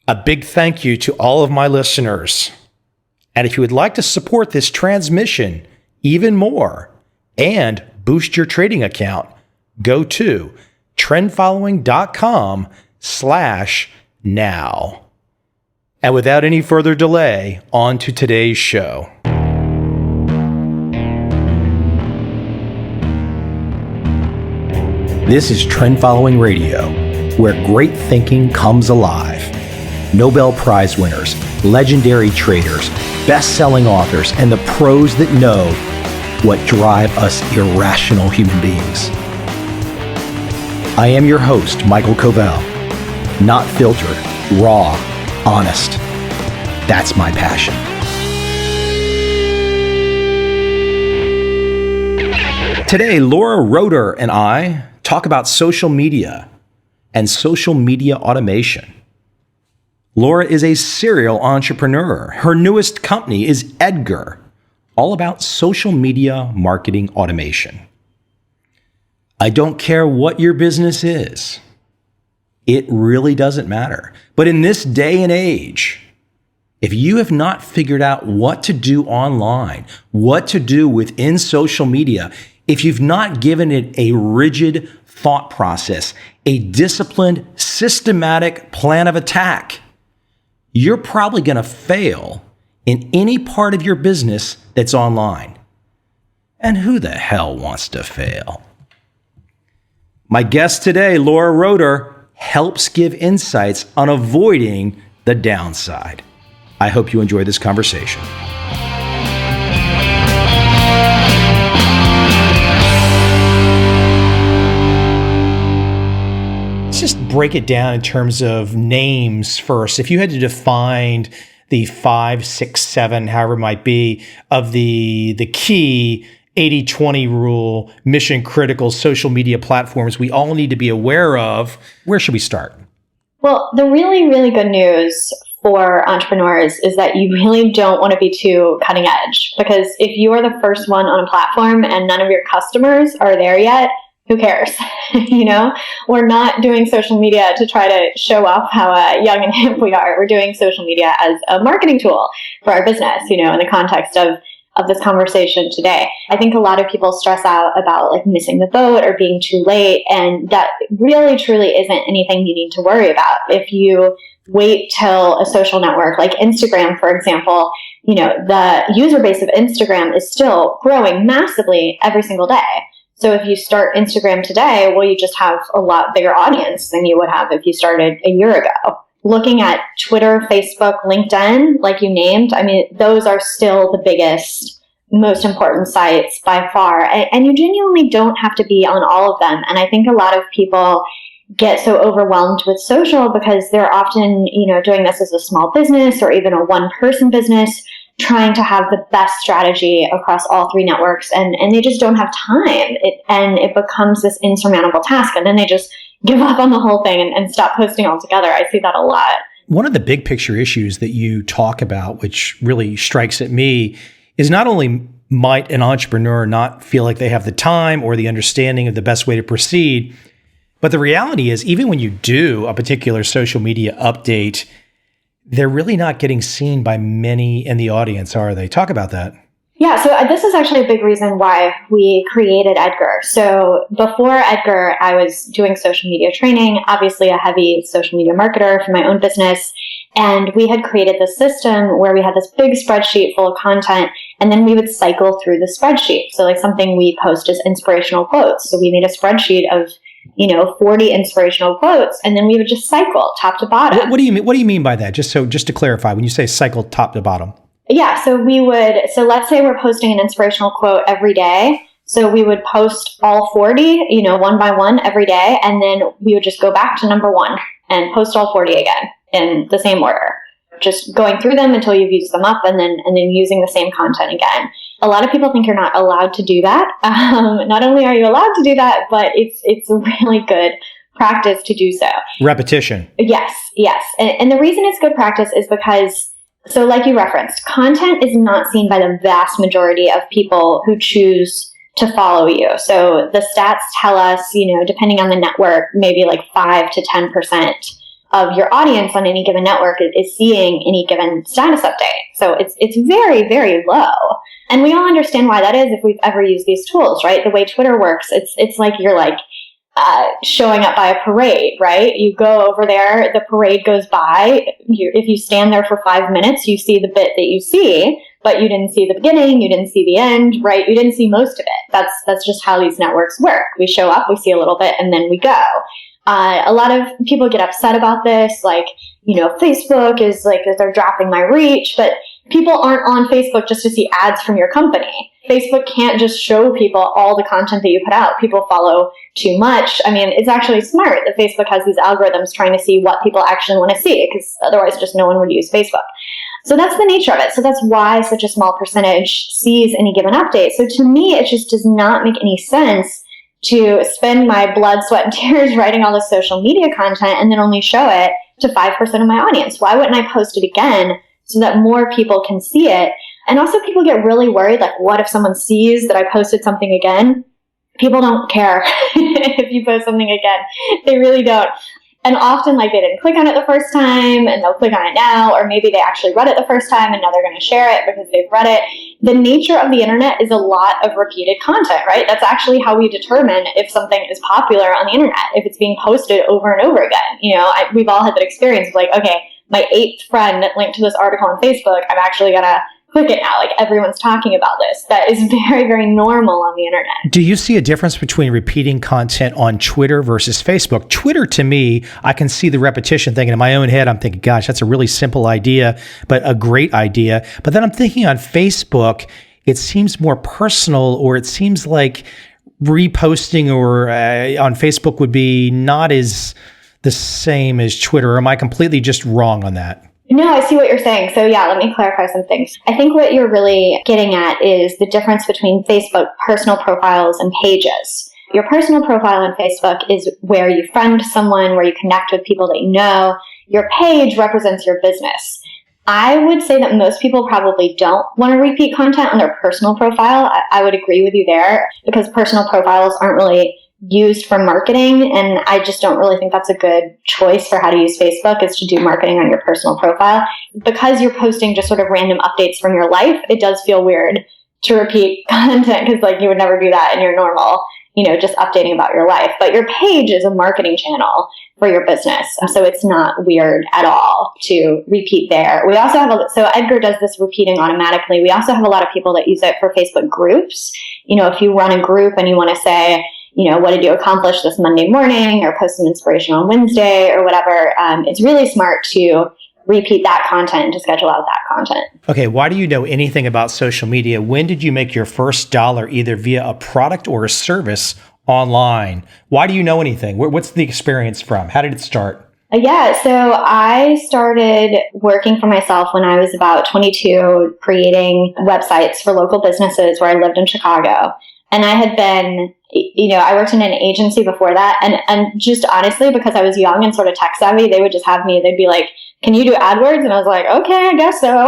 A big thank you to all of my listeners. And if you would like to support this transmission even more and boost your trading account, go to trendfollowing.com/now. And without any further delay, on to today's show. This is Trend Following Radio, where great thinking comes alive. Nobel Prize winners, legendary traders, best-selling authors, and the pros that know what drive us irrational human beings. I am your host, Michael Coveil. Not filtered, raw, honest. That's my passion. Today, Laura Roeder and I talk about social media and social media automation. Laura is a serial entrepreneur. Her newest company is Edgar, all about social media marketing automation. I don't care what your business is. It really doesn't matter. But in this day and age, if you have not figured out what to do online, what to do within social media, if you've not given it a rigid thought process, a disciplined, systematic plan of attack, you're probably going to fail in any part of your business that's online. And who the hell wants to fail? My guest today, Laura Roeder, helps give insights on avoiding the downside. I hope you enjoy this conversation. Let's just break it down in terms of names first. If you had to define the 5, 6, 7, however it might be, of the key 80-20 rule, mission critical social media platforms we all need to be aware of, where should we start? Well, the really, really good news for entrepreneurs is that you really don't want to be too cutting edge, because if you are the first one on a platform and none of your customers are there yet, who cares? We're not doing social media to try to show off how young and hip we are. We're doing social media as a marketing tool for our business, in the context of this conversation today. I think a lot of people stress out about missing the boat or being too late, and that really truly isn't anything you need to worry about. If you wait till a social network like Instagram, for example, the user base of Instagram is still growing massively every single day. So if you start Instagram today, well, you just have a lot bigger audience than you would have if you started a year ago. Looking at Twitter, Facebook, LinkedIn, like you named, those are still the biggest, most important sites by far. And you genuinely don't have to be on all of them. And I think a lot of people get so overwhelmed with social because they're often, doing this as a small business or even a one-person business, trying to have the best strategy across all three networks, and they just don't have time. It becomes this insurmountable task, and then they just give up on the whole thing and stop posting altogether. I see that a lot. One of the big picture issues that you talk about, which really strikes at me, is not only might an entrepreneur not feel like they have the time or the understanding of the best way to proceed, but the reality is, even when you do a particular social media update, they're really not getting seen by many in the audience, are they? Talk about that. Yeah, so this is actually a big reason why we created Edgar. So before Edgar, I was doing social media training, obviously a heavy social media marketer for my own business. And we had created this system where we had this big spreadsheet full of content, and then we would cycle through the spreadsheet. So something we post as inspirational quotes. So we made a spreadsheet of 40 inspirational quotes, and then we would just cycle top to bottom. What do you mean? What do you mean by that? Just to clarify, when you say cycle top to bottom. Yeah, so let's say we're posting an inspirational quote every day. So we would post all 40, one by one every day, and then we would just go back to number 1 and post all 40 again in the same order. Just going through them until you've used them up, and then using the same content again. A lot of people think you're not allowed to do that. Not only are you allowed to do that, but it's a really good practice to do so. Repetition. Yes. And the reason it's good practice is because, so like you referenced, content is not seen by the vast majority of people who choose to follow you. So the stats tell us, depending on the network, maybe 5 to 10% of your audience on any given network is seeing any given status update. So it's very, very low. And we all understand why that is if we've ever used these tools, right? The way Twitter works, it's like you're like showing up by a parade, right? You go over there, the parade goes by. If you stand there for 5 minutes, you see the bit that you see, but you didn't see the beginning, you didn't see the end, right? You didn't see most of it. That's just how these networks work. We show up, we see a little bit, and then we go. A lot of people get upset about this, like, Facebook is like, they're dropping my reach, but people aren't on Facebook just to see ads from your company. Facebook can't just show people all the content that you put out. People follow too much. I mean, it's actually smart that Facebook has these algorithms trying to see what people actually want to see, because otherwise just no one would use Facebook. So that's the nature of it. So that's why such a small percentage sees any given update. So to me, it just does not make any sense to spend my blood, sweat, and tears writing all this social media content and then only show it to 5% of my audience. Why wouldn't I post it again so that more people can see it? And also people get really worried, like, what if someone sees that I posted something again? People don't care if you post something again. They really don't. And often, like, they didn't click on it the first time and they'll click on it now, or maybe they actually read it the first time and now they're going to share it because they've read it. The nature of the internet is a lot of repeated content, right? That's actually how we determine if something is popular on the internet, if it's being posted over and over again. We've all had that experience of like, okay, my 8th friend linked to this article on Facebook. I'm actually going to click it now. Like, everyone's talking about this. That is very, very normal on the internet. Do you see a difference between repeating content on Twitter versus Facebook? Twitter, to me, I can see the repetition thinking in my own head, I'm thinking, gosh, that's a really simple idea, but a great idea. But then I'm thinking on Facebook, it seems more personal, or it seems like reposting or on Facebook would be not as the same as Twitter. Or am I completely just wrong on that? No, I see what you're saying. So yeah, let me clarify some things. I think what you're really getting at is the difference between Facebook personal profiles and pages. Your personal profile on Facebook is where you friend someone, where you connect with people that you know. Your page represents your business. I would say that most people probably don't want to repeat content on their personal profile. I would agree with you there, because personal profiles aren't really used for marketing, and I just don't really think that's a good choice for how to use Facebook, is to do marketing on your personal profile. Because you're posting just sort of random updates from your life, it does feel weird to repeat content, because like you would never do that in your normal, just updating about your life. But your page is a marketing channel for your business, so it's not weird at all to repeat there. We also have so Edgar does this repeating automatically. We also have a lot of people that use it for Facebook groups. If you run a group and you want to say, what did you accomplish this Monday morning, or post some inspiration on Wednesday or whatever. It's really smart to repeat that content and to schedule out that content. Okay, why do you know anything about social media? When did you make your first dollar, either via a product or a service online? Why do you know anything? What's the experience from? How did it start? Yeah, so I started working for myself when I was about 22, creating websites for local businesses where I lived in Chicago. And I had been, I worked in an agency before that. And just honestly, because I was young and sort of tech savvy, they would just have me, they'd be like, can you do AdWords? And I was like, okay, I guess so.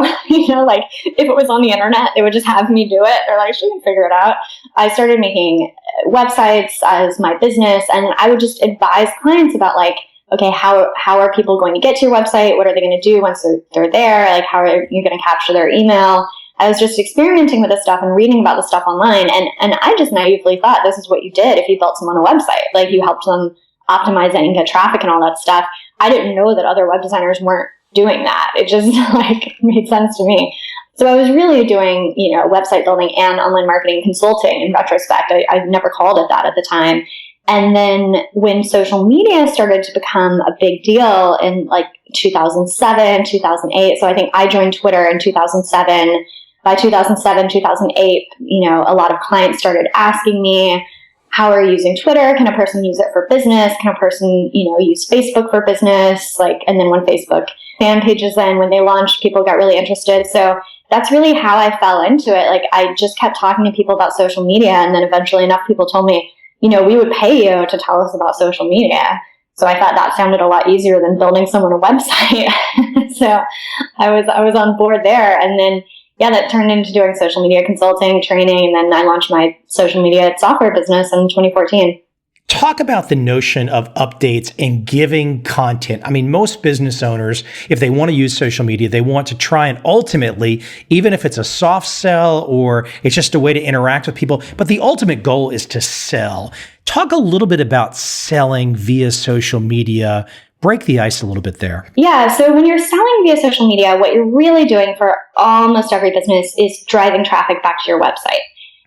Like if it was on the internet, they would just have me do it. They're like, she can figure it out. I started making websites as my business, and I would just advise clients about like, okay, how are people going to get to your website? What are they going to do once they're there? Like, how are you going to capture their email? I was just experimenting with this stuff and reading about this stuff online. And I just naively thought this is what you did if you built someone a website. Like, you helped them optimize it and get traffic and all that stuff. I didn't know that other web designers weren't doing that. It just like made sense to me. So I was really doing, website building and online marketing consulting in retrospect. I never called it that at the time. And then when social media started to become a big deal in like 2007, 2008, so I think I joined Twitter in 2007. By 2007, 2008, a lot of clients started asking me, how are you using Twitter? Can a person use it for business? Can a person, use Facebook for business? And then when Facebook fan pages, when they launched, people got really interested. So that's really how I fell into it. Like, I just kept talking to people about social media. And then eventually enough people told me, we would pay you to tell us about social media. So I thought that sounded a lot easier than building someone a website. So I was on board there. And then, that turned into doing social media consulting, training, and then I launched my social media software business in 2014. Talk about the notion of updates and giving content. I mean, most business owners, if they want to use social media, they want to try and ultimately, even if it's a soft sell or it's just a way to interact with people, but the ultimate goal is to sell. Talk a little bit about selling via social media. Break the ice a little bit there. Yeah. So when you're selling via social media, what you're really doing for almost every business is driving traffic back to your website.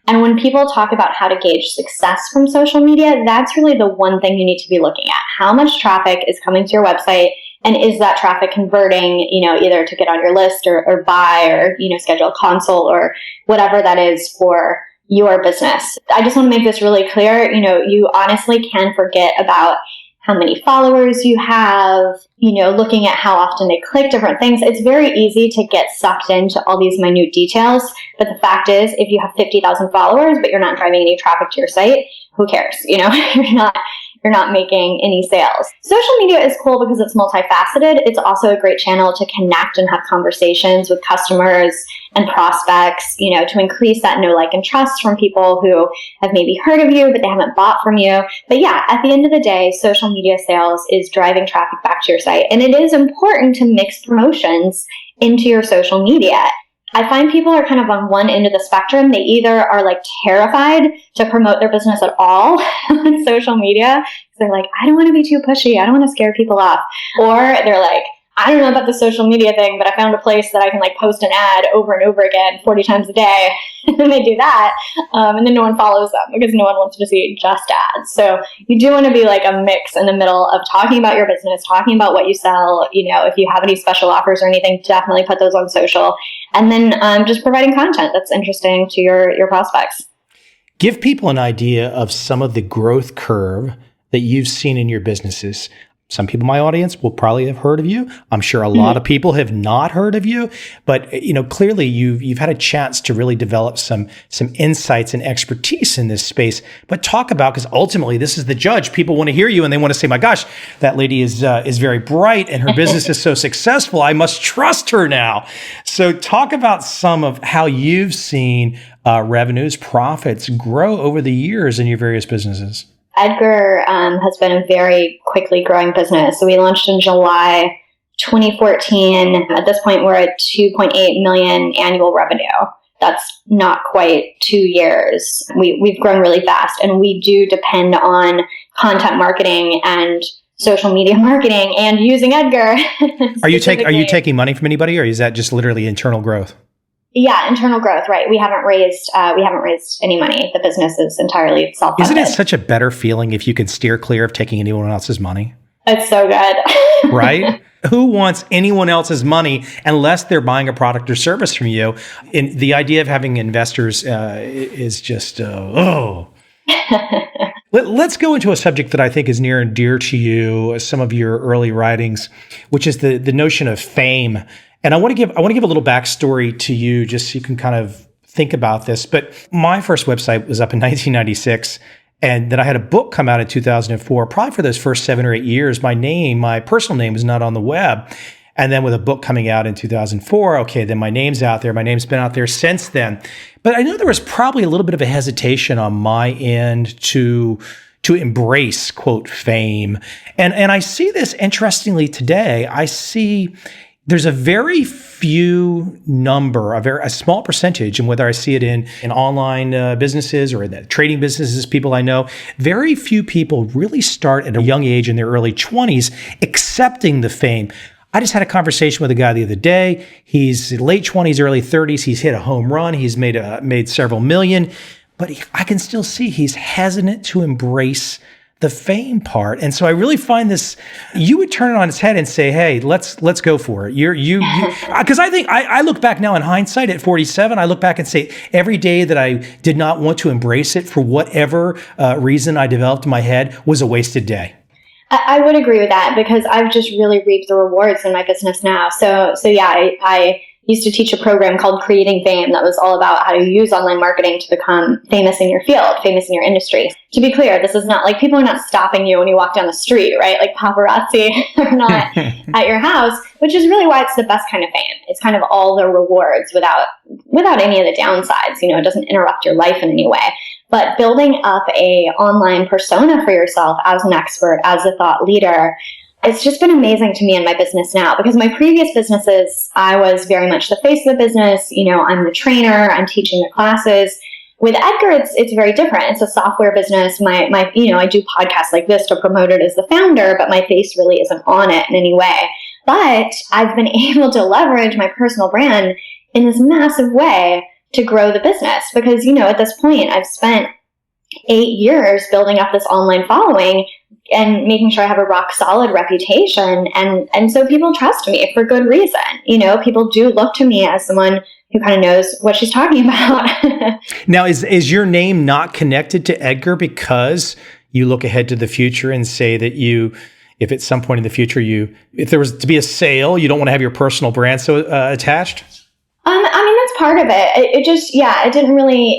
And when people talk about how to gauge success from social media, that's really the one thing you need to be looking at. How much traffic is coming to your website? And is that traffic converting, either to get on your list or buy or, schedule a consult or whatever that is for your business? I just want to make this really clear. You honestly can forget about how many followers you have, looking at how often they click different things. It's very easy to get sucked into all these minute details. But the fact is, if you have 50,000 followers, but you're not driving any traffic to your site, who cares? You're not making any sales. Social media is cool because it's multifaceted. It's also a great channel to connect and have conversations with customers and prospects, to increase that know, like, and trust from people who have maybe heard of you, but they haven't bought from you. But yeah, at the end of the day, social media sales is driving traffic back to your site. And it is important to mix promotions into your social media. I find people are kind of on one end of the spectrum. They either are like terrified to promote their business at all on social media. They're like, I don't want to be too pushy. I don't want to scare people off. Or they're like, I don't know about the social media thing, but I found a place that I can post an ad over and over again 40 times a day. And then they do that. And then no one follows them because no one wants to see just ads. So you do want to be a mix in the middle of talking about your business, talking about what you sell. If you have any special offers or anything, definitely put those on social. And then just providing content that's interesting to your prospects. Give people an idea of some of the growth curve that you've seen in your businesses. Some people in my audience will probably have heard of you. I'm sure a lot of people have not heard of you, but clearly you've had a chance to really develop some insights and expertise in this space. But talk about, because ultimately this is the judge. People want to hear you and they want to say, "My gosh, that lady is very bright and her business is so successful. I must trust her now." So talk about some of how you've seen revenues, profits grow over the years in your various businesses. Edgar has been a very quickly growing business. So we launched in July 2014. At this point, we're at 2.8 million annual revenue. That's not quite 2 years. We've grown really fast, and we do depend on content marketing and social media marketing and using Edgar. Are you taking money from anybody, or is that just literally internal growth? Yeah, internal growth, right? We haven't raised any money. The business is entirely self-funded. Isn't it such a better feeling if you can steer clear of taking anyone else's money? It's so good. Right? Who wants anyone else's money unless they're buying a product or service from you? And the idea of having investors is just, Let's go into a subject that I think is near and dear to you, some of your early writings, which is the notion of fame. And I want to give a little backstory to you just so you can kind of think about this. But my first website was up in 1996. And then I had a book come out in 2004. Probably for those first 7 or 8 years, my personal name was not on the web. And then with a book coming out in 2004, okay, then my name's out there. My name's been out there since then. But I know there was probably a little bit of a hesitation on my end to embrace, quote, fame. And I see this interestingly today. I see there's a very few number, a small percentage, and whether I see it in online businesses or in the trading businesses, people I know, very few people really start at a young age in their early 20s accepting the fame. I just had a conversation with a guy the other day. He's late 20s, early 30s. He's hit a home run. He's made several million, but I can still see he's hesitant to embrace the fame part. And so I really find this, you would turn it on its head and say, hey, let's go for it. Because I think I look back now in hindsight at 47, I look back and say every day that I did not want to embrace it for whatever reason I developed in my head was a wasted day. I would agree with that because I've just really reaped the rewards in my business now. So yeah, I used to teach a program called Creating Fame that was all about how to use online marketing to become famous in your field, famous in your industry. To be clear, this is not like people are not stopping you when you walk down the street, right? Like paparazzi are not at your house, which is really why it's the best kind of fame. It's kind of all the rewards without any of the downsides. It doesn't interrupt your life in any way. but building up a online persona for yourself as an expert, as a thought leader, it's just been amazing to me in my business now, because my previous businesses, I was very much the face of the business. I'm the trainer, I'm teaching the classes. With Edgar, it's very different. It's a software business. My I do podcasts like this to promote it as the founder, but my face really isn't on it in any way. But I've been able to leverage my personal brand in this massive way to grow the business, because, at this point I've spent 8 years building up this online following and making sure I have a rock solid reputation. And so people trust me for good reason. People do look to me as someone who kind of knows what she's talking about. Now, is your name not connected to Edgar because you look ahead to the future and say that if at some point in the future if there was to be a sale, you don't want to have your personal brand so attached? That's part of it. It just didn't really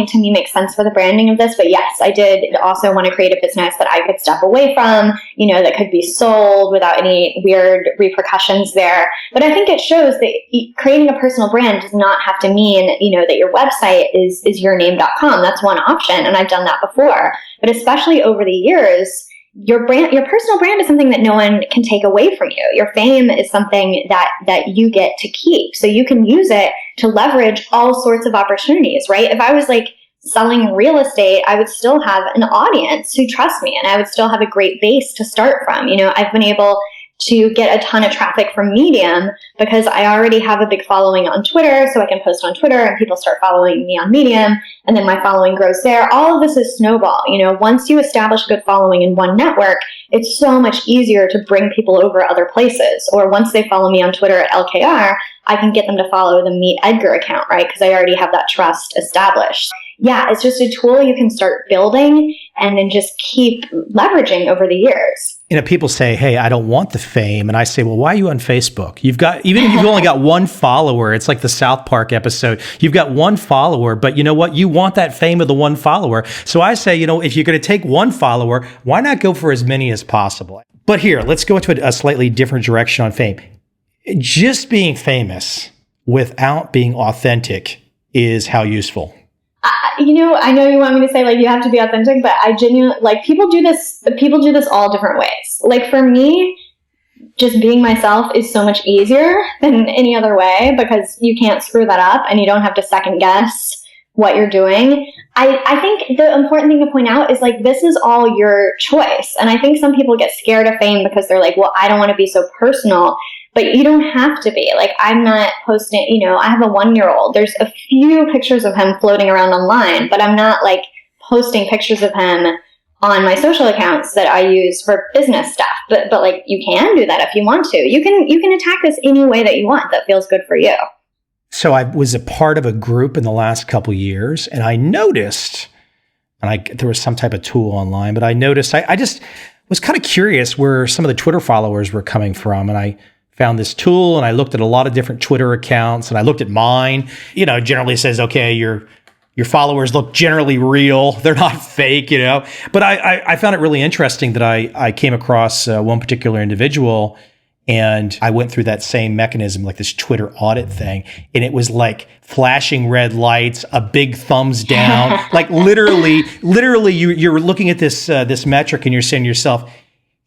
to me make sense for the branding of this. But yes, I did also want to create a business that I could step away from, that could be sold without any weird repercussions there. But I think it shows that creating a personal brand does not have to mean, that your website is yourname.com. That's one option. And I've done that before. But especially over the years, your personal brand is something that no one can take away from you. Your fame is something that you get to keep. So you can use it to leverage all sorts of opportunities, right? If I was selling real estate, I would still have an audience who trusts me, and I would still have a great base to start from. I've been able to get a ton of traffic from Medium because I already have a big following on Twitter, so I can post on Twitter and people start following me on Medium, and then my following grows there. All of this is snowball. Once you establish a good following in one network, it's so much easier to bring people over other places. Or once they follow me on Twitter at LKR, I can get them to follow the Meet Edgar account, right? Because I already have that trust established. Yeah, it's just a tool you can start building and then just keep leveraging over the years. People say, hey, I don't want the fame. And I say, well, why are you on Facebook? Even if you've only got one follower, it's like the South Park episode. You've got one follower, but you know what? You want that fame of the one follower. So I say, if you're going to take one follower, why not go for as many as possible? But here, let's go into a slightly different direction on fame. Just being famous without being authentic is how useful? I know you want me to say you have to be authentic, but I genuinely people do this all different ways. For me, just being myself is so much easier than any other way, because you can't screw that up and you don't have to second guess what you're doing. I think the important thing to point out is this is all your choice. And I think some people get scared of fame because they're well, I don't want to be so personal. But you don't have to be. I'm not posting, I have a 1-year-old. There's a few pictures of him floating around online, but I'm not posting pictures of him on my social accounts that I use for business stuff. But you can do that if you want to. You can attack this any way that you want that feels good for you. So I was a part of a group in the last couple of years, and I noticed, there was some type of tool online, but I noticed, I just was kind of curious where some of the Twitter followers were coming from, and I found this tool and I looked at a lot of different Twitter accounts and I looked at mine. Generally says, okay, your followers look generally real. They're not fake, But I found it really interesting that I came across one particular individual, and I went through that same mechanism, this Twitter audit thing. And it was flashing red lights, a big thumbs down, literally you're looking at this metric and you're saying to yourself,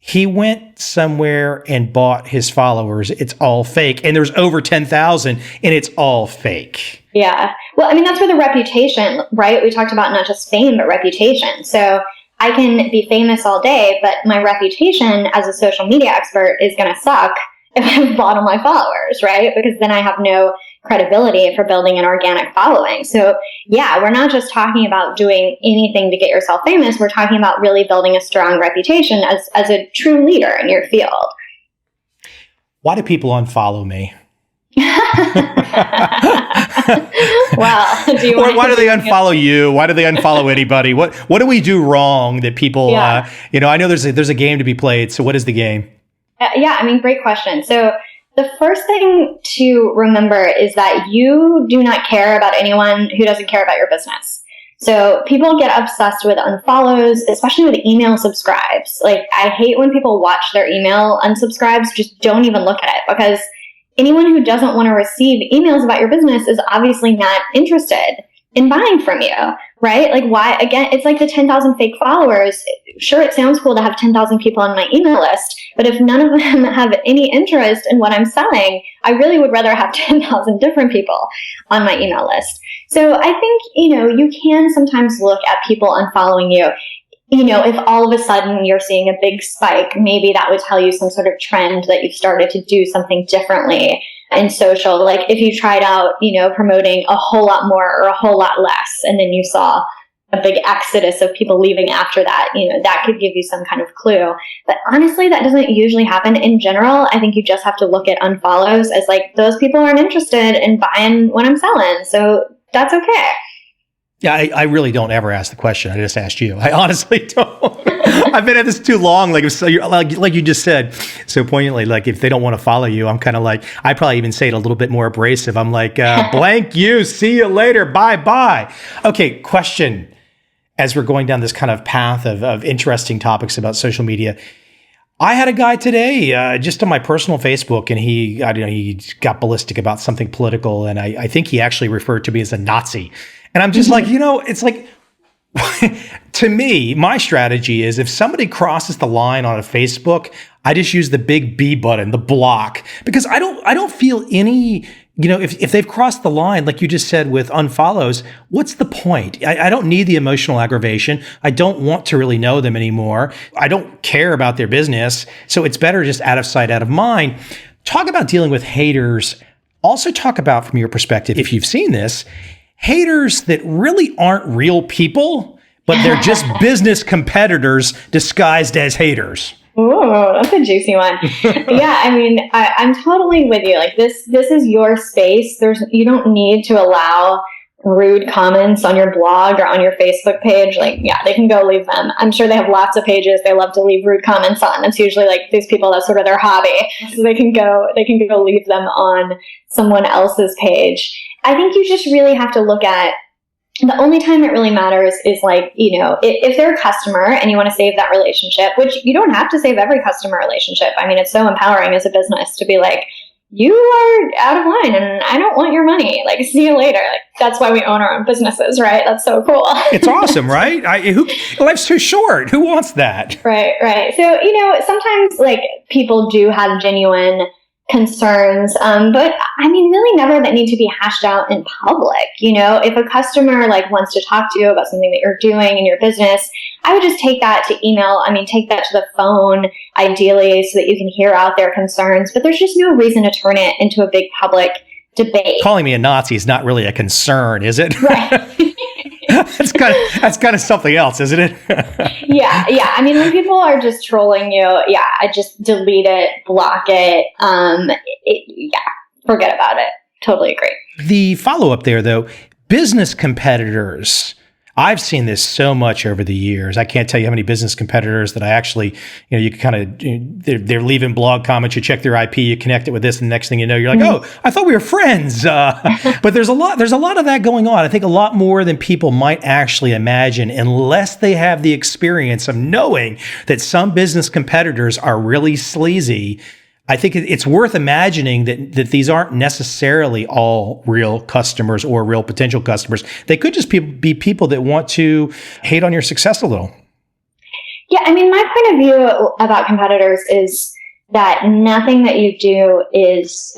he went somewhere and bought his followers. It's all fake. And there's over 10,000 and it's all fake. Yeah. Well, that's where the reputation, right? We talked about not just fame, but reputation. So I can be famous all day, but my reputation as a social media expert is going to suck if I've bought all my followers, right? Because then I have no credibility for building an organic following. So yeah, we're not just talking about doing anything to get yourself famous. We're talking about really building a strong reputation as a true leader in your field. Why do people unfollow me? Well, why do they unfollow you? Why do they unfollow anybody? What do we do wrong that people, Yeah. I know there's a game to be played. So what is the game? Great question. So the first thing to remember is that you do not care about anyone who doesn't care about your business. So people get obsessed with unfollows, especially with email subscribes. I hate when people watch their email unsubscribes. Just don't even look at it, because anyone who doesn't want to receive emails about your business is obviously not interested. in buying from you, right? Like why, again, it's like the 10,000 fake followers. Sure, it sounds cool to have 10,000 people on my email list, but if none of them have any interest in what I'm selling, I really would rather have 10,000 different people on my email list. So I think, you can sometimes look at people unfollowing you. If all of a sudden you're seeing a big spike, maybe that would tell you some sort of trend that you've started to do something differently in social. Like if you tried out, promoting a whole lot more or a whole lot less, and then you saw a big exodus of people leaving after that, that could give you some kind of clue. But honestly, that doesn't usually happen in general. I think you just have to look at unfollows as like, those people aren't interested in buying what I'm selling. So that's okay. Yeah, I really don't ever ask the question. I just asked you. I honestly don't. I've been at this too long. Like you just said so poignantly, like if they don't want to follow you, I'm kind of like, I probably even say it a little bit more abrasive. I'm like, blank you, see you later, bye. Okay, question. As we're going down this kind of path of interesting topics about social media, I had a guy today just on my personal Facebook, and he got ballistic about something political, and I think he actually referred to me as a Nazi. And I'm just like, it's like, to me, my strategy is if somebody crosses the line on a Facebook, I just use the big B button, the block, because I don't feel any, if they've crossed the line, like you just said with unfollows, what's the point? I don't need the emotional aggravation. I don't want to really know them anymore. I don't care about their business. So it's better just out of sight, out of mind. Talk about dealing with haters. Also talk about, from your perspective, if you've seen this, haters that really aren't real people, but they're just business competitors disguised as haters. Ooh, that's a juicy one. Yeah, I mean, I'm totally with you. Like this is your space. You don't need to allow rude comments on your blog or on your Facebook page. Like, yeah, they can go leave them. I'm sure they have lots of pages they love to leave rude comments on. It's usually like these people, that's sort of their hobby. So they can go leave them on someone else's page. I think you just really have to look at, the only time it really matters is like, if they're a customer and you want to save that relationship, which you don't have to save every customer relationship. I mean, it's so empowering as a business to be like, you are out of line and I don't want your money. Like, see you later. Like, that's why we own our own businesses, right? That's so cool. It's awesome, right? Life's too short. Who wants that? Right. So, sometimes like people do have genuine concerns, but I mean, really never that need to be hashed out in public. If a customer like wants to talk to you about something that you're doing in your business, I would just take that to email. I mean, take that to the phone, ideally, so that you can hear out their concerns. But there's just no reason to turn it into a big public debate. Calling me a Nazi is not really a concern, is it? Right. That's kind of something else, isn't it? Yeah. I mean, when people are just trolling you, I just delete it, block it. Forget about it. Totally agree. The follow-up there, though, business competitors. I've seen this so much over the years. I can't tell you how many business competitors that I actually, you kind of, they're leaving blog comments, you check their IP, you connect it with this, and the next thing you know, you're like, oh, I thought we were friends. But there's a lot of that going on. I think a lot more than people might actually imagine, unless they have the experience of knowing that some business competitors are really sleazy. I think it's worth imagining that these aren't necessarily all real customers or real potential customers. They could just be people that want to hate on your success a little. Yeah, I mean, my point of view about competitors is that nothing that you do is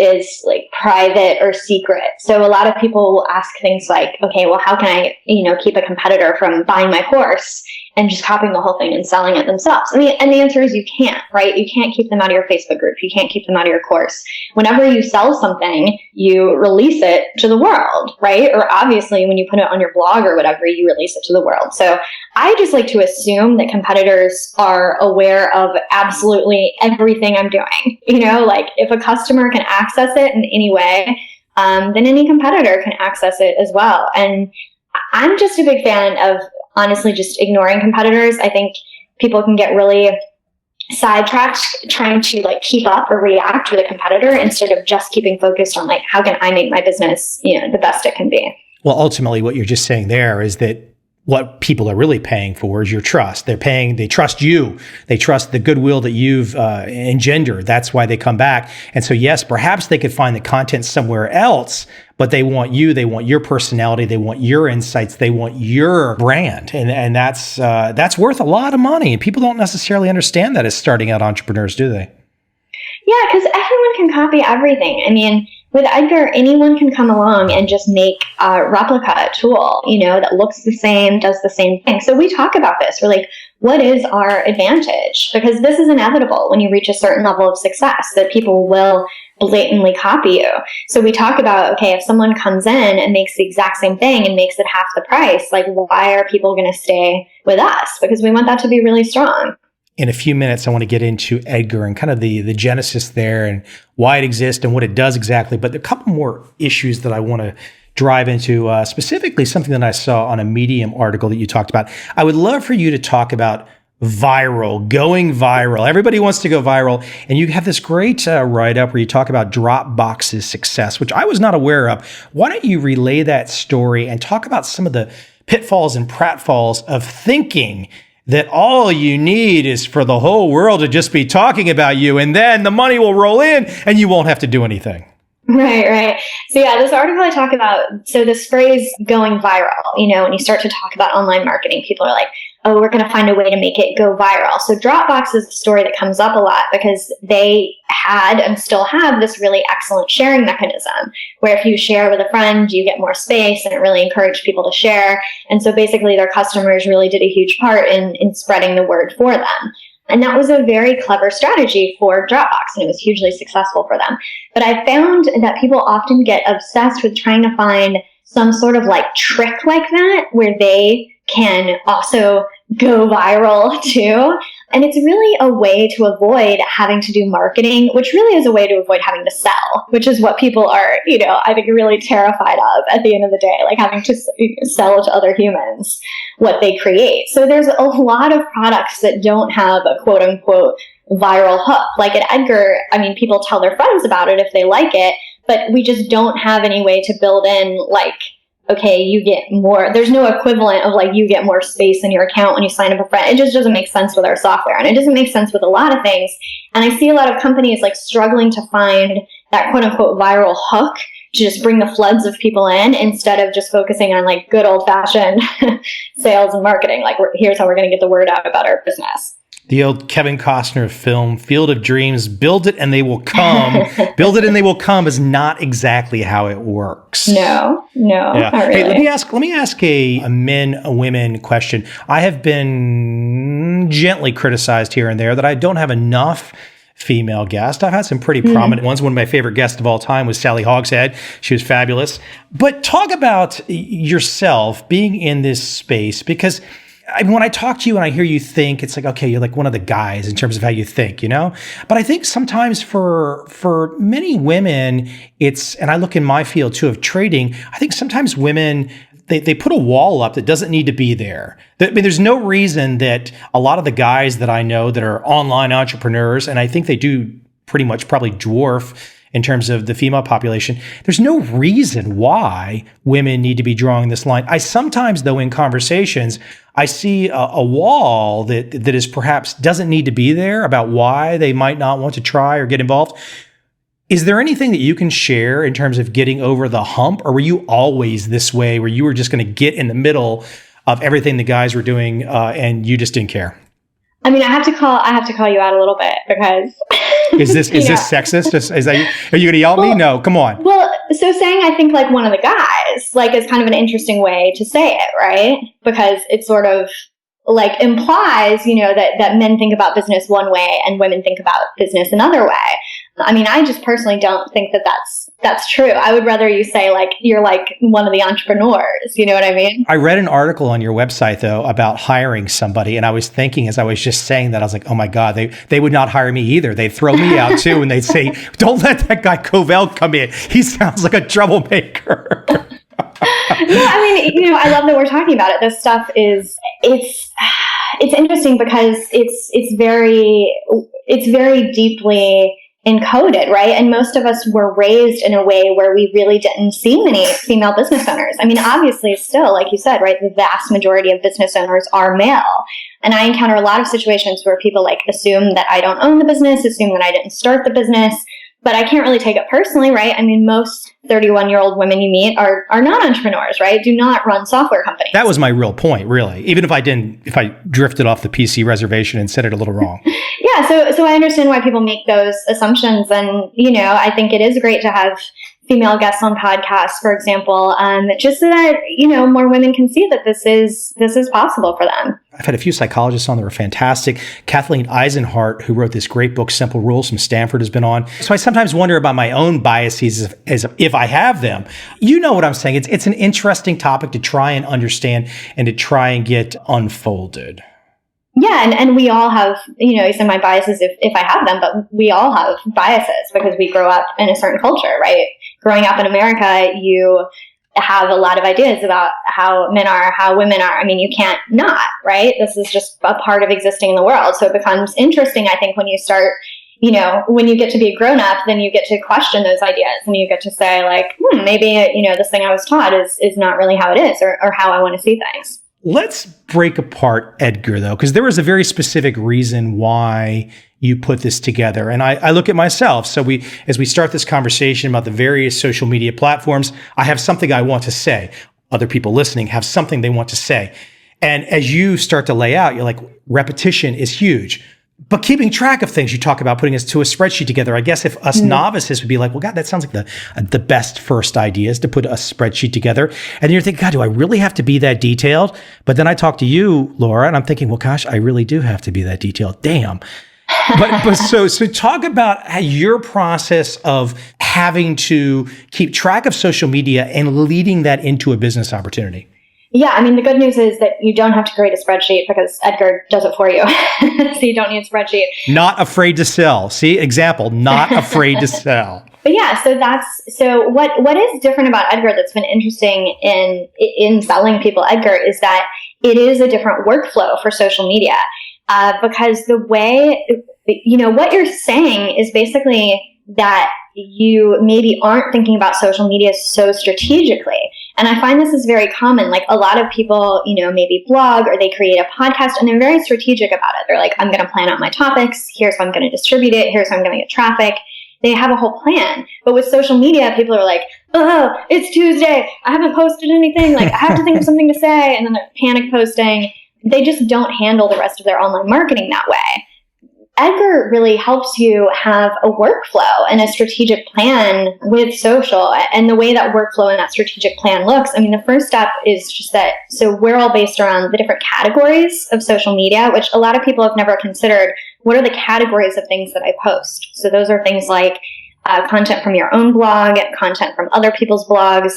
like private or secret. So a lot of people will ask things like, okay, well, how can I, keep a competitor from buying my course and just copying the whole thing and selling it themselves? And the answer is you can't, right? You can't keep them out of your Facebook group. You can't keep them out of your course. Whenever you sell something, you release it to the world, right? Or obviously when you put it on your blog or whatever, you release it to the world. So I just like to assume that competitors are aware of absolutely everything I'm doing. Like if a customer can access it in any way, then any competitor can access it as well. And I'm just a big fan of honestly just ignoring competitors. I think people can get really sidetracked trying to like keep up or react with a competitor instead of just keeping focused on like, how can I make my business, the best it can be? Well, ultimately what you're just saying there is that what people are really paying for is your trust. They trust you. They trust the goodwill that you've engendered. That's why they come back. And so, yes, perhaps they could find the content somewhere else, but they want you. They want your personality. They want your insights. They want your brand. And that's worth a lot of money. And people don't necessarily understand that as starting out entrepreneurs, do they? Yeah, because everyone can copy everything. I mean, with Edgar, anyone can come along and just make a replica tool, that looks the same, does the same thing. So we talk about this. We're like, what is our advantage? Because this is inevitable when you reach a certain level of success, that people will blatantly copy you. So we talk about, okay, if someone comes in and makes the exact same thing and makes it half the price, like, why are people going to stay with us? Because we want that to be really strong. In a few minutes, I want to get into Edgar and kind of the genesis there and why it exists and what it does exactly. But there are a couple more issues that I want to drive into, specifically something that I saw on a Medium article that you talked about. I would love for you to talk about going viral. Everybody wants to go viral. And you have this great write-up where you talk about Dropbox's success, which I was not aware of. Why don't you relay that story and talk about some of the pitfalls and pratfalls of thinking that all you need is for the whole world to just be talking about you, and then the money will roll in and you won't have to do anything. Right. So yeah, this article I talk about, so this phrase going viral, when you start to talk about online marketing, people are like, oh, we're going to find a way to make it go viral. So Dropbox is a story that comes up a lot because they had and still have this really excellent sharing mechanism where if you share with a friend, you get more space, and it really encouraged people to share. And so basically their customers really did a huge part in spreading the word for them. And that was a very clever strategy for Dropbox, and it was hugely successful for them. But I found that people often get obsessed with trying to find some sort of like trick like that where they can also go viral too. And it's really a way to avoid having to do marketing, which really is a way to avoid having to sell, which is what people are, I think really terrified of at the end of the day, like having to sell to other humans what they create. So there's a lot of products that don't have a quote unquote viral hook. Like at Edgar, I mean, people tell their friends about it if they like it, but we just don't have any way to build in like, okay, you get more. There's no equivalent of like you get more space in your account when you sign up a friend. It just doesn't make sense with our software. And it doesn't make sense with a lot of things. And I see a lot of companies like struggling to find that quote unquote viral hook to just bring the floods of people in instead of just focusing on like good old fashioned sales and marketing. Like here's how we're going to get the word out about our business. The old Kevin Costner film, Field of Dreams, build it and they will come. Build it and they will come is not exactly how it works. No, Yeah. not really. Hey, let me ask a women question. I have been gently criticized here and there that I don't have enough female guests. I've had some pretty prominent ones. One of my favorite guests of all time was Sally Hogshead. She was fabulous. But talk about yourself being in this space, because when I talk to you and I hear you think, it's like, okay, you're like one of the guys in terms of how you think, But I think sometimes for many women, and I look in my field too of trading, I think sometimes women, they put a wall up that doesn't need to be there. I mean, there's no reason that a lot of the guys that I know that are online entrepreneurs, and I think they do pretty much probably dwarf in terms of the female population, there's no reason why women need to be drawing this line. I sometimes, though, in conversations, I see a wall that is perhaps doesn't need to be there about why they might not want to try or get involved. Is there anything that you can share in terms of getting over the hump, or were you always this way where you were just going to get in the middle of everything the guys were doing and you just didn't care? I mean, I have to call you out a little bit because is this sexist? Are you going to yell at me? No, come on. Well, so saying I think like one of the guys like is kind of an interesting way to say it, right? Because it sort of like implies, that men think about business one way and women think about business another way. I mean, I just personally don't think that that's true. I would rather you say like you're like one of the entrepreneurs. You know what I mean? I read an article on your website though about hiring somebody, and I was thinking as I was just saying that, I was like, oh my God, they would not hire me either. They'd throw me out too, and they'd say, don't let that guy Coveil come in. He sounds like a troublemaker. No, I mean, I love that we're talking about it. This stuff it's interesting because it's very deeply encoded, right? And most of us were raised in a way where we really didn't see many female business owners. I mean, obviously still, like you said, right, the vast majority of business owners are male. And I encounter a lot of situations where people like assume that I don't own the business, assume that I didn't start the business, but I can't really take it personally, right? I mean, most 31-year-old women you meet are not entrepreneurs, right? Do not run software companies. That was my real point, really. Even if I drifted off the PC reservation and said it a little wrong. Yeah, so I understand why people make those assumptions. And, I think it is great to have female guests on podcasts, for example, just so that, more women can see that this is possible for them. I've had a few psychologists on that were fantastic. Kathleen Eisenhart, who wrote this great book, Simple Rules from Stanford, has been on. So I sometimes wonder about my own biases as if I have them. You know what I'm saying? It's an interesting topic to try and understand and to try and get unfolded. Yeah, and we all have, you said my biases if I have them, but we all have biases because we grow up in a certain culture, right? Growing up in America, you have a lot of ideas about how men are, how women are. I mean, you can't not, right? This is just a part of existing in the world. So it becomes interesting, I think, when you start, when you get to be a grown up, then you get to question those ideas and you get to say like, maybe, this thing I was taught is not really how it is or how I want to see things. Let's break apart Edgar, though, because there was a very specific reason why you put this together. And I look at myself. So as we start this conversation about the various social media platforms, I have something I want to say. Other people listening have something they want to say. And as you start to lay out, you're like, repetition is huge. But keeping track of things, you talk about putting us to a spreadsheet together. I guess if us novices would be like, well, God, that sounds like the best first idea is to put a spreadsheet together. And you're thinking, God, do I really have to be that detailed? But then I talk to you, Laura, and I'm thinking, well, gosh, I really do have to be that detailed. Damn. But so talk about how your process of having to keep track of social media and leading that into a business opportunity. Yeah, I mean, the good news is that you don't have to create a spreadsheet because Edgar does it for you. So you don't need a spreadsheet. Not afraid to sell. See, example, not afraid to sell. But yeah, so what is different about Edgar that's been interesting in selling people Edgar is that it is a different workflow for social media. Because the way, what you're saying is basically that you maybe aren't thinking about social media so strategically. And I find this is very common. Like a lot of people, maybe blog or they create a podcast and they're very strategic about it. They're like, I'm going to plan out my topics. Here's how I'm going to distribute it. Here's how I'm going to get traffic. They have a whole plan. But with social media, people are like, oh, it's Tuesday. I haven't posted anything. Like I have to think of something to say. And then they're panic posting. They just don't handle the rest of their online marketing that way. Edgar really helps you have a workflow and a strategic plan with social. And the way that workflow and that strategic plan looks, I mean, the first step is just that, so we're all based around the different categories of social media, which a lot of people have never considered. What are the categories of things that I post? So those are things like content from your own blog, content from other people's blogs,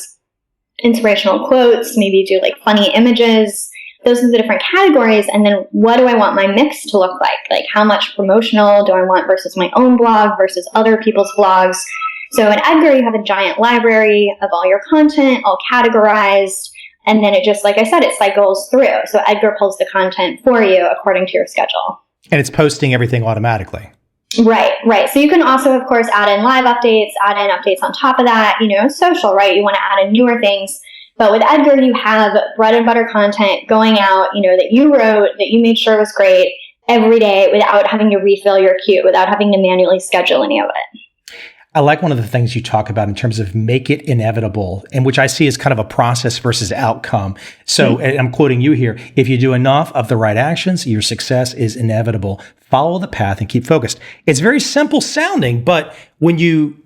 inspirational quotes, maybe you do like funny images. Those are the different categories. And then what do I want my mix to look like? Like how much promotional do I want versus my own blog versus other people's blogs? So in Edgar, you have a giant library of all your content, all categorized. And then it just, like I said, it cycles through. So Edgar pulls the content for you according to your schedule. And it's posting everything automatically. Right. So you can also, of course, add in live updates, add in updates on top of that, social, right? You want to add in newer things. But with Edgar, you have bread and butter content going out, that you wrote, that you made sure was great every day without having to refill your queue, without having to manually schedule any of it. I like one of the things you talk about in terms of make it inevitable, and which I see as kind of a process versus outcome. So and I'm quoting you here, if you do enough of the right actions, your success is inevitable. Follow the path and keep focused. It's very simple sounding, but when you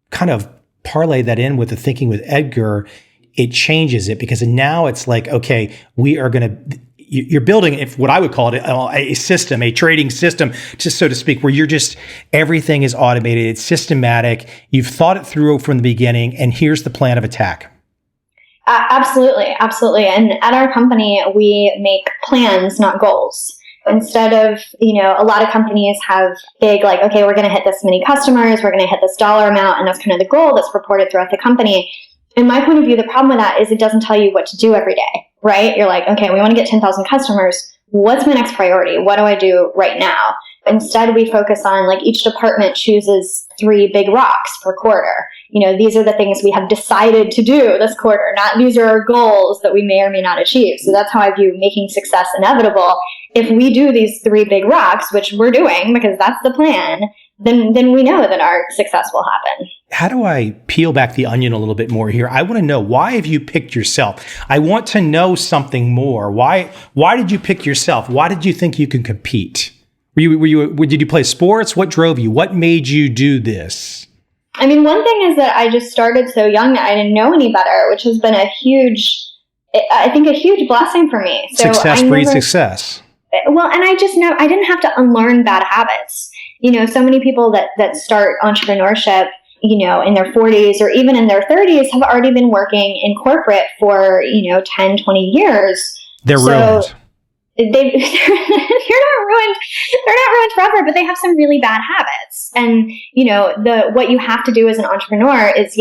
kind of parlay that in with the thinking with Edgar, it changes it because now it's like, okay, we are going to, you're building what I would call it a system, a trading system, just so to speak, where you're just, everything is automated. It's systematic. You've thought it through from the beginning and here's the plan of attack. Absolutely. And at our company, we make plans, not goals. Instead of, a lot of companies have big, like, okay, we're going to hit this many customers, we're going to hit this dollar amount, and that's kind of the goal that's reported throughout the company. In my point of view, the problem with that is it doesn't tell you what to do every day, right? You're like, okay, we want to get 10,000 customers. What's my next priority? What do I do right now? Instead, we focus on like each department chooses 3 big rocks per quarter. These are the things we have decided to do this quarter, not these are our goals that we may or may not achieve. So that's how I view making success inevitable. If we do these 3 big rocks, which we're doing because that's the plan, then we know that our success will happen. How do I peel back the onion a little bit more here? I want to know, why have you picked yourself? I want to know something more. Why did you pick yourself? Why did you think you could compete? Did you play sports? What drove you? What made you do this? I mean, one thing is that I just started so young that I didn't know any better, which has been a huge blessing for me. So success breeds success. Well, and I just know I didn't have to unlearn bad habits. So many people that start entrepreneurship, in their 40s or even in their 30s have already been working in corporate for, 10, 20 years. They're ruined. They're not ruined forever, but they have some really bad habits. And, what you have to do as an entrepreneur is,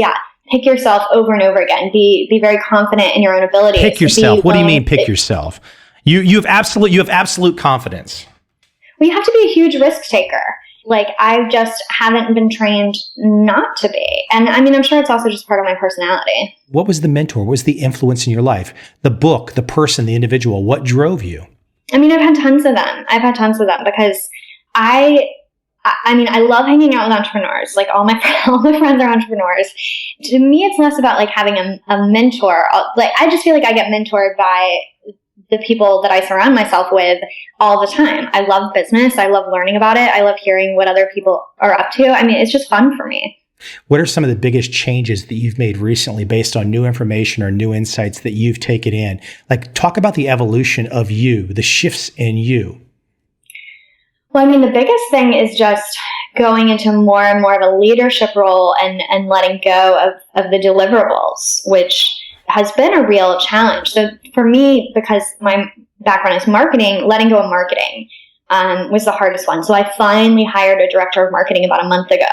pick yourself over and over again. Be very confident in your own abilities. Pick yourself. What do you mean pick yourself? You have absolute confidence. Well, you have to be a huge risk taker. Like, I just haven't been trained not to be. And I mean, I'm sure it's also just part of my personality. What was the mentor? What was the influence in your life? The book, the person, the individual. What drove you? I mean, I've had tons of them because I love hanging out with entrepreneurs. Like, all my friends are entrepreneurs. To me, it's less about like having a mentor. Like, I just feel like I get mentored by the people that I surround myself with all the time. I love business. I love learning about it. I love hearing what other people are up to. I mean, it's just fun for me. What are some of the biggest changes that you've made recently based on new information or new insights that you've taken in? Like, talk about the evolution of you, the shifts in you. Well, I mean, the biggest thing is just going into more and more of a leadership role and letting go of the deliverables, which has been a real challenge. So for me, because my background is marketing, letting go of marketing was the hardest one. So I finally hired a director of marketing about a month ago.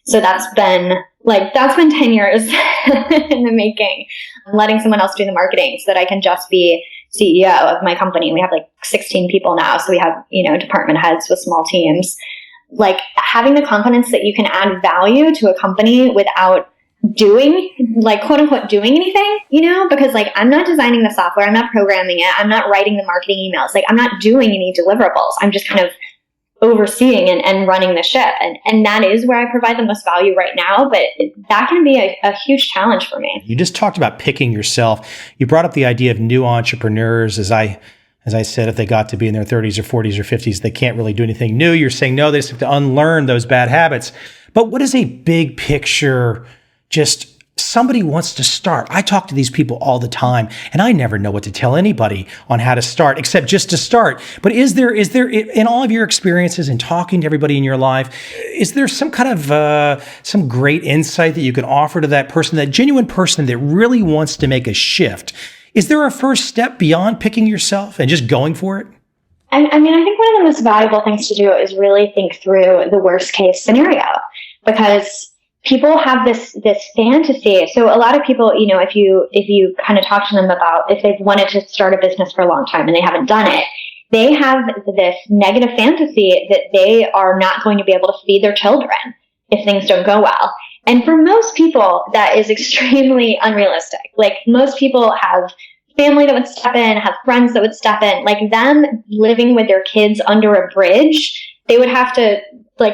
So that's been 10 years in the making. I'm letting someone else do the marketing so that I can just be CEO of my company. We have like 16 people now. So we have, department heads with small teams. Like, having the confidence that you can add value to a company without doing, like, quote unquote, doing anything, because like, I'm not designing the software, I'm not programming it, I'm not writing the marketing emails, like, I'm not doing any deliverables. I'm just kind of overseeing and running the ship. And that is where I provide the most value right now, but that can be a huge challenge for me. You just talked about picking yourself. You brought up the idea of new entrepreneurs. As I said, if they got to be in their 30s or 40s or 50s, they can't really do anything new. You're saying, no, they just have to unlearn those bad habits. But what is a big picture? Just somebody wants to start. I talk to these people all the time, and I never know what to tell anybody on how to start, except just to start. But is there, in all of your experiences and talking to everybody in your life, is there some kind of some great insight that you can offer to that person, that genuine person that really wants to make a shift? Is there a first step beyond picking yourself and just going for it? I think one of the most valuable things to do is really think through the worst case scenario, because people have this fantasy. So a lot of people, if you kind of talk to them about if they've wanted to start a business for a long time and they haven't done it, they have this negative fantasy that they are not going to be able to feed their children if things don't go well. And for most people, that is extremely unrealistic. Like, most people have family that would step in, have friends that would step in. Like, them living with their kids under a bridge, they would have to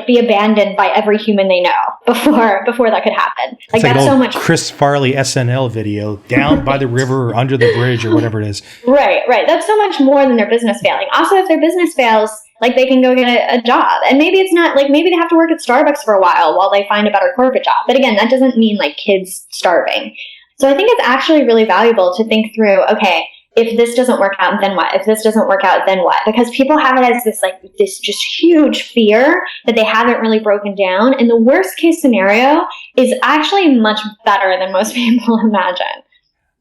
be abandoned by every human they know before that could happen. Like, that's so much. Chris Farley SNL video, down by the river or under the bridge or whatever it is. Right. That's so much more than their business failing. Also, if their business fails, they can go get a job. And maybe it's not, maybe they have to work at Starbucks for a while they find a better corporate job. But again, that doesn't mean kids starving. So I think it's actually really valuable to think through, okay, if this doesn't work out, then what? If this doesn't work out, then what? Because people have it as this just huge fear that they haven't really broken down. And the worst case scenario is actually much better than most people imagine.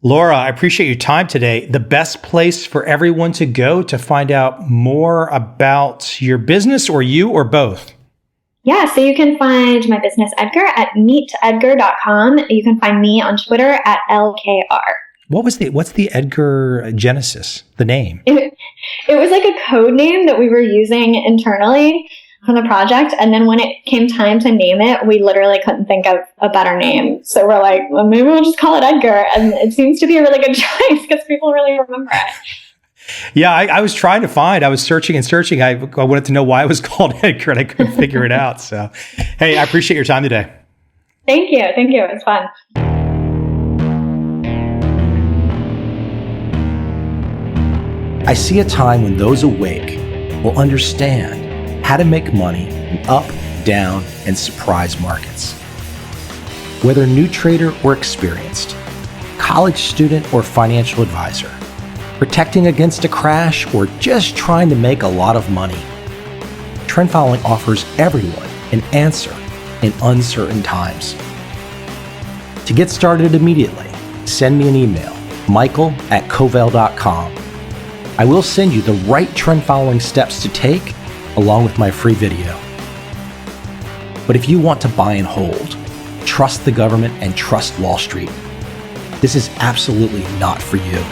Laura, I appreciate your time today. The best place for everyone to go to find out more about your business, or you, or both? Yeah, so you can find my business, Edgar, at meetedgar.com. You can find me on Twitter at LKR. What's the Edgar genesis, the name? It was like a code name that we were using internally. for the project. And then when it came time to name it, we literally couldn't think of a better name. So we're like, well, maybe we'll just call it Edgar. And it seems to be a really good choice because people really remember it. Yeah, I was trying to find. I was searching and searching. I wanted to know why it was called Edgar, and I couldn't figure it out. So, hey, I appreciate your time today. Thank you. Thank you. It's fun. I see a time when those awake will understand how to make money in up, down, and surprise markets. Whether new trader or experienced, college student or financial advisor, protecting against a crash, or just trying to make a lot of money, trend following offers everyone an answer in uncertain times. To get started immediately, send me an email, michael@covel.com. I will send you the right trend following steps to take along with my free video. But if you want to buy and hold, trust the government and trust Wall Street, this is absolutely not for you.